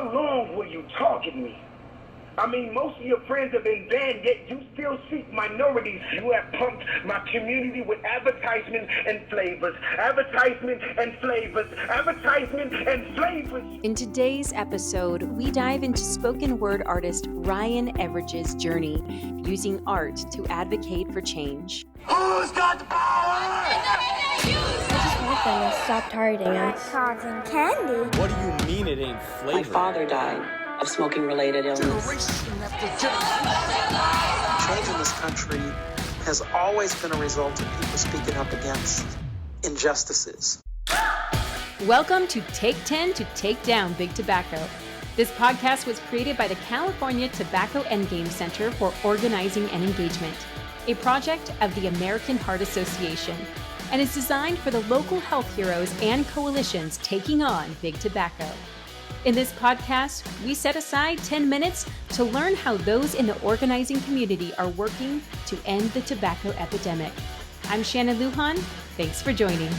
How long will you target me? I mean, most of your friends have been banned, yet you still seek minorities. You have pumped my community with advertisement and flavors. Advertisement and flavors. Advertisement and flavors. In today's episode, we dive into spoken word artist Ryan Everidge's journey using art to advocate for change. Who's got the power? I just want them to stop targeting us. Cotton candy. What do you mean it ain't flavor? My father died of smoking-related illness. Change in this country has always been a result of people speaking up against injustices. Welcome to Take 10 to Take Down Big Tobacco. This podcast was created by the California Tobacco Endgame Center for Organizing and Engagement, a project of the American Heart Association, and is designed for the local health heroes and coalitions taking on big tobacco. In this podcast, we set aside 10 minutes to learn how those in the organizing community are working to end the tobacco epidemic. I'm Shannon Lujan. Thanks for joining.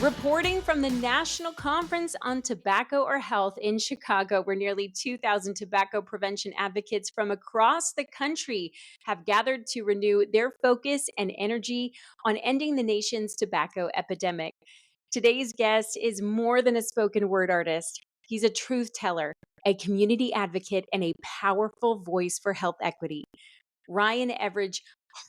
Reporting from the National Conference on Tobacco or Health in Chicago, where nearly 2,000 tobacco prevention advocates from across the country have gathered to renew their focus and energy on ending the nation's tobacco epidemic. Today's guest is more than a spoken word artist. He's a truth teller, a community advocate, and a powerful voice for health equity. Ryan Everidge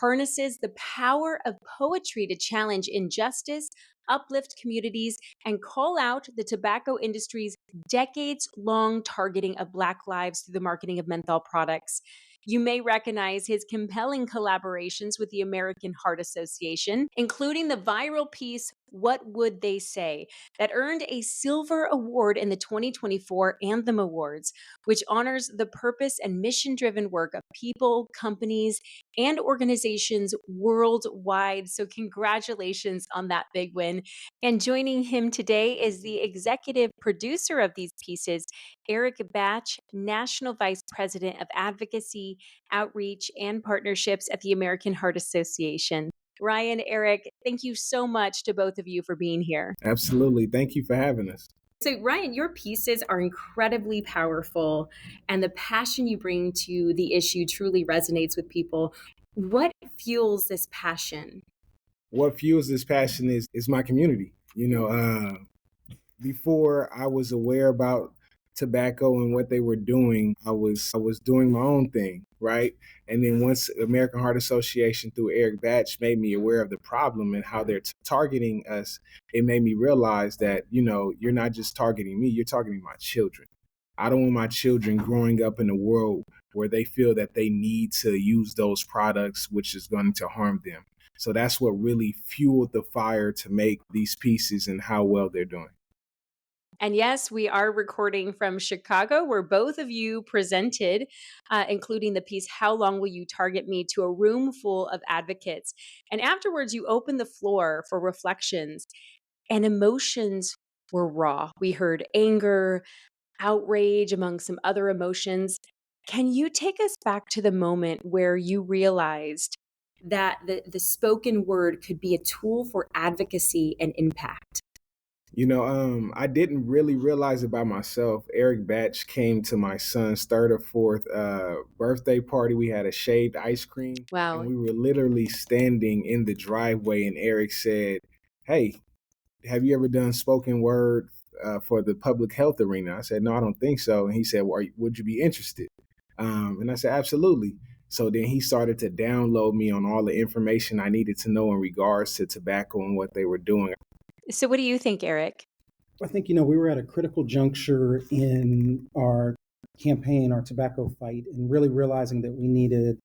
harnesses the power of poetry to challenge injustice, uplift communities, and call out the tobacco industry's decades-long targeting of Black lives through the marketing of menthol products. You may recognize his compelling collaborations with the American Heart Association, including the viral piece, What Would They Say?, that earned a silver award in the 2024 Anthem Awards, which honors the purpose and mission-driven work of people, companies, and organizations worldwide. So congratulations on that big win. And joining him today is the executive producer of these pieces, Eric Batch, National Vice President of Advocacy, Outreach, and Partnerships at the American Heart Association. Ryan, Eric, thank you so much to both of you for being here. Absolutely. Thank you for having us. So, Ryan, your pieces are incredibly powerful, and the passion you bring to the issue truly resonates with people. What fuels this passion? What fuels this passion is my community. Before I was aware about tobacco and what they were doing, I was doing my own thing, right? And then once American Heart Association through Eric Batch made me aware of the problem and how they're targeting us, it made me realize that, you're not just targeting me, you're targeting my children. I don't want my children growing up in a world where they feel that they need to use those products, which is going to harm them. So that's what really fueled the fire to make these pieces and how well they're doing. And yes, we are recording from Chicago, where both of you presented, including the piece, How Long Will You Target Me?, to a room full of advocates. And afterwards, you opened the floor for reflections, and emotions were raw. We heard anger, outrage, among some other emotions. Can you take us back to the moment where you realized that the spoken word could be a tool for advocacy and impact? I didn't really realize it by myself. Eric Batch came to my son's third or fourth birthday party. We had a shaved ice cream. Wow. And we were literally standing in the driveway, and Eric said, "Hey, have you ever done spoken word for the public health arena?" I said, "No, I don't think so." And he said, "Well, would you be interested?" And I said, "Absolutely." So then he started to download me on all the information I needed to know in regards to tobacco and what they were doing. So what do you think, Eric? I think, we were at a critical juncture in our campaign, our tobacco fight, and really realizing that we needed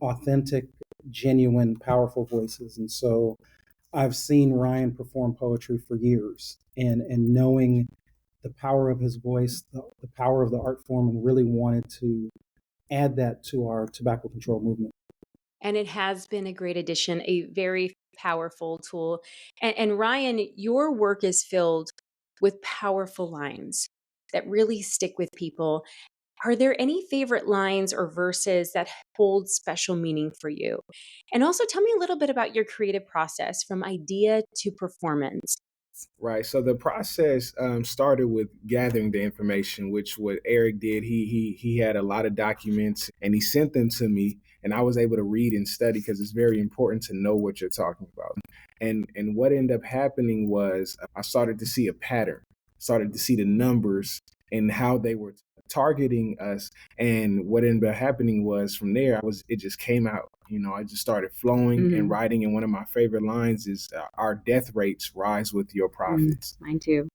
authentic, genuine, powerful voices. And so I've seen Ryan perform poetry for years, and knowing the power of his voice, the power of the art form, and really wanted to add that to our tobacco control movement. And it has been a great addition, a very powerful tool. And Ryan, your work is filled with powerful lines that really stick with people. Are there any favorite lines or verses that hold special meaning for you? And also tell me a little bit about your creative process from idea to performance. Right. So the process started with gathering the information, which what Eric did. He had a lot of documents and he sent them to me, and I was able to read and study because it's very important to know what you're talking about. And what ended up happening was I started to see a pattern, started to see the numbers and how they were targeting us. And what ended up happening was from there, it just came out. I just started flowing and writing. And one of my favorite lines is, "Our death rates rise with your profits." Mine too.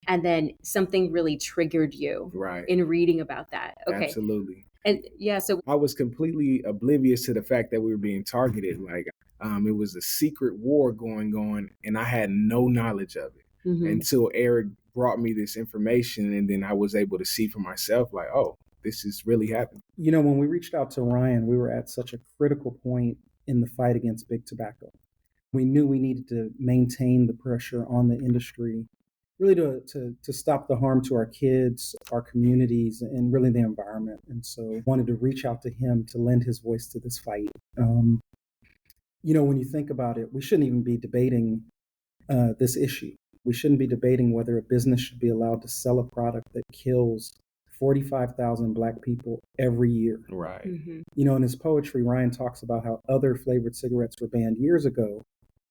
And then something really triggered you in reading about that. Okay. Absolutely. And so I was completely oblivious to the fact that we were being targeted. Like it was a secret war going on, and I had no knowledge of it until Eric brought me this information, and then I was able to see for myself, like, oh, this is really happening. When we reached out to Ryan, we were at such a critical point in the fight against big tobacco. We knew we needed to maintain the pressure on the industry, really to stop the harm to our kids, our communities, and really the environment. And so wanted to reach out to him to lend his voice to this fight. When you think about it, we shouldn't even be debating this issue. We shouldn't be debating whether a business should be allowed to sell a product that kills 45,000 Black people every year. Right. In his poetry, Ryan talks about how other flavored cigarettes were banned years ago,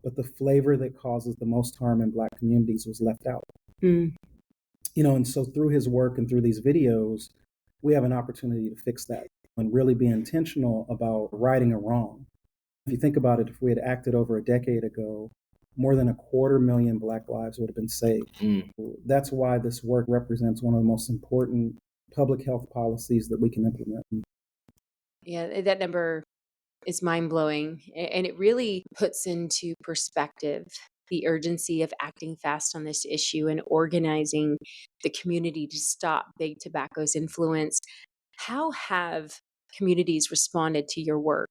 but the flavor that causes the most harm in Black communities was left out. And so through his work and through these videos, we have an opportunity to fix that and really be intentional about righting a wrong. If you think about it, if we had acted over a decade ago, more than 250,000 Black lives would have been saved. That's why this work represents one of the most important public health policies that we can implement. Yeah, that number is mind-blowing, and it really puts into perspective the urgency of acting fast on this issue and organizing the community to stop big tobacco's influence. How have communities responded to your work?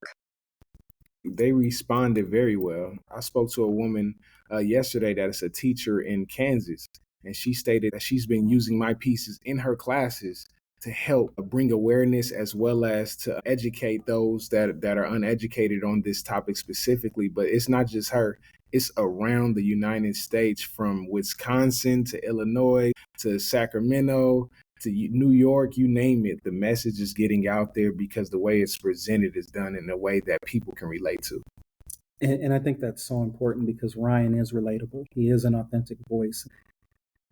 They responded very well. I spoke to a woman yesterday that is a teacher in Kansas, and she stated that she's been using my pieces in her classes to help bring awareness as well as to educate those that are uneducated on this topic specifically. But it's not just her. It's around the United States, from Wisconsin to Illinois to Sacramento to New York, you name it. The message is getting out there because the way it's presented is done in a way that people can relate to. And I think that's so important because Ryan is relatable. He is an authentic voice.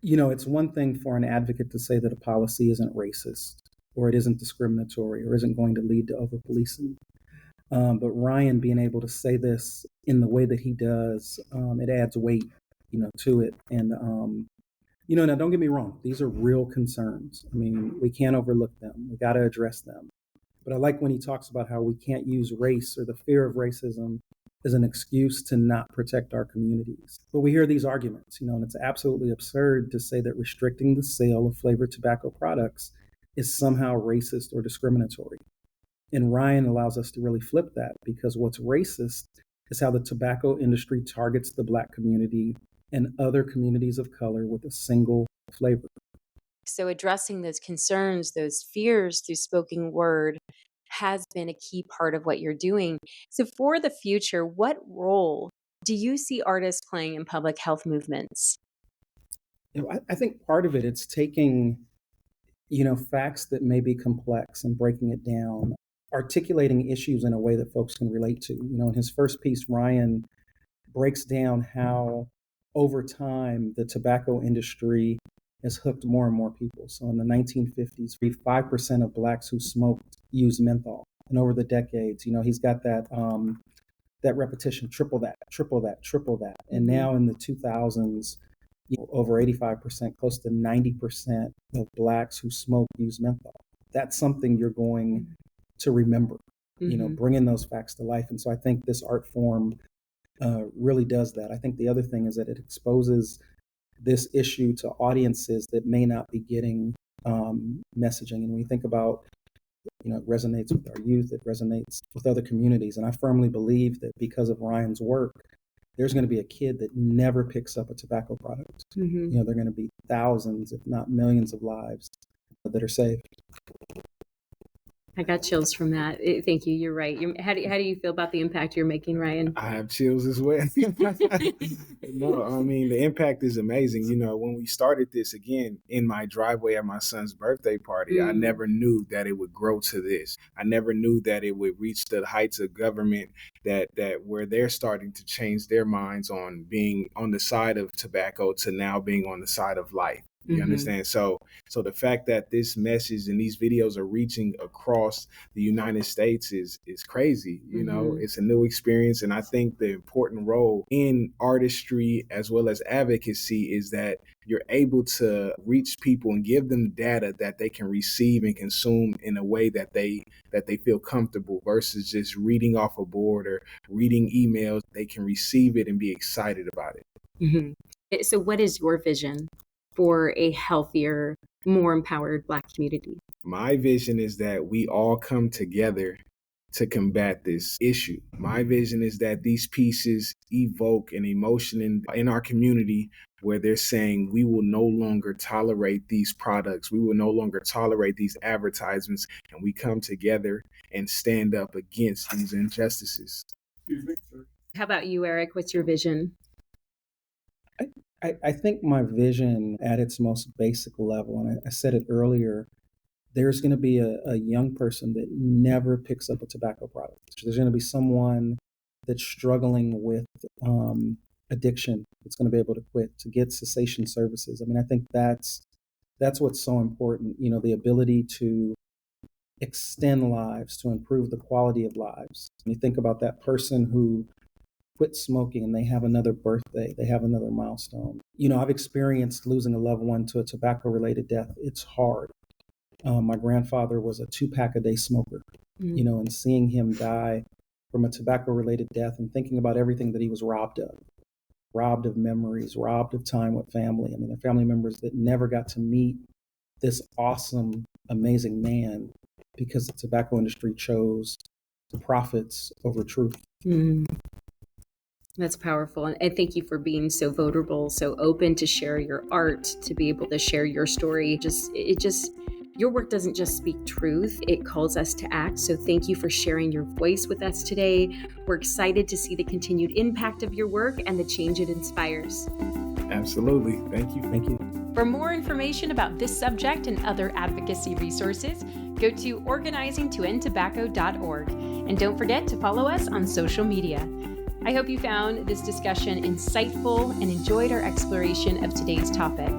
It's one thing for an advocate to say that a policy isn't racist or it isn't discriminatory or isn't going to lead to over-policing. But Ryan being able to say this in the way that he does, it adds weight, to it. And, now don't get me wrong, these are real concerns. I mean, we can't overlook them. We got to address them. But I like when he talks about how we can't use race or the fear of racism as an excuse to not protect our communities. But we hear these arguments, and it's absolutely absurd to say that restricting the sale of flavored tobacco products is somehow racist or discriminatory. And Ryan allows us to really flip that, because what's racist is how the tobacco industry targets the Black community and other communities of color with a single flavor. So addressing those concerns, those fears through spoken word has been a key part of what you're doing. So for the future, what role do you see artists playing in public health movements? I think part of it's taking, facts that may be complex and breaking it down, articulating issues in a way that folks can relate to. In his first piece, Ryan breaks down how over time the tobacco industry has hooked more and more people. So in the 1950s, 5% of Blacks who smoked used menthol. And over the decades, he's got that repetition, triple that, triple that, triple that. And now in the 2000s, over 85%, close to 90% of Blacks who smoke use menthol. That's something you're going to remember, bringing those facts to life. And so I think this art form really does that. I think the other thing is that it exposes this issue to audiences that may not be getting messaging. And when we think about, it resonates with our youth, it resonates with other communities. And I firmly believe that because of Ryan's work, there's going to be a kid that never picks up a tobacco product. There are going to be thousands, if not millions of lives that are saved. I got chills from that. Thank you. You're right. How do you feel about the impact you're making, Ryan? I have chills as well. No, I mean, the impact is amazing. You know, when we started this again in my driveway at my son's birthday party, I never knew that it would grow to this. I never knew that it would reach the heights of government that where they're starting to change their minds on being on the side of tobacco to now being on the side of life. You understand? So the fact that this message and these videos are reaching across the United States is crazy. You know, it's a new experience. And I think the important role in artistry as well as advocacy is that you're able to reach people and give them data that they can receive and consume in a way that they feel comfortable versus just reading off a board or reading emails. They can receive it and be excited about it. So what is your vision for a healthier, more empowered Black community? My vision is that we all come together to combat this issue. My vision is that these pieces evoke an emotion in our community where they're saying we will no longer tolerate these products. We will no longer tolerate these advertisements, and we come together and stand up against these injustices. How about you, Eric? What's your vision? I think my vision at its most basic level, and I said it earlier, there's going to be a young person that never picks up a tobacco product. There's going to be someone that's struggling with addiction that's going to be able to quit, to get cessation services. I mean, I think that's what's so important, you know, the ability to extend lives, to improve the quality of lives. When you think about that person who quit smoking and they have another birthday, they have another milestone. You know, I've experienced losing a loved one to a tobacco-related death. It's hard. My grandfather was a 2-pack a day smoker, you know, and seeing him die from a tobacco-related death and thinking about everything that he was robbed of memories, robbed of time with family. I mean, the family members that never got to meet this awesome, amazing man because the tobacco industry chose profits over truth. That's powerful. And thank you for being so vulnerable, so open to share your art, to be able to share your story. Your work doesn't just speak truth, it calls us to act. So thank you for sharing your voice with us today. We're excited to see the continued impact of your work and the change it inspires. Absolutely. Thank you. Thank you. For more information about this subject and other advocacy resources, go to organizingtoendtobacco.org. And don't forget to follow us on social media. I hope you found this discussion insightful and enjoyed our exploration of today's topic.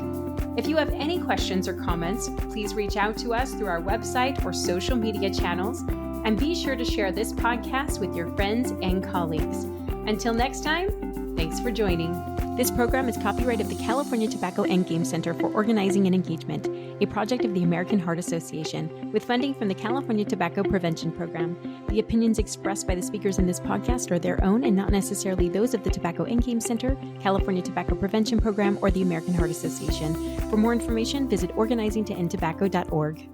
If you have any questions or comments, please reach out to us through our website or social media channels, and be sure to share this podcast with your friends and colleagues. Until next time, thanks for joining. This program is copyright of the California Tobacco and Game Center for Organizing and Engagement, a project of the American Heart Association, with funding from the California Tobacco Prevention Program. The opinions expressed by the speakers in this podcast are their own and not necessarily those of the Tobacco and Game Center, California Tobacco Prevention Program, or the American Heart Association. For more information, visit organizingtoendtobacco.org.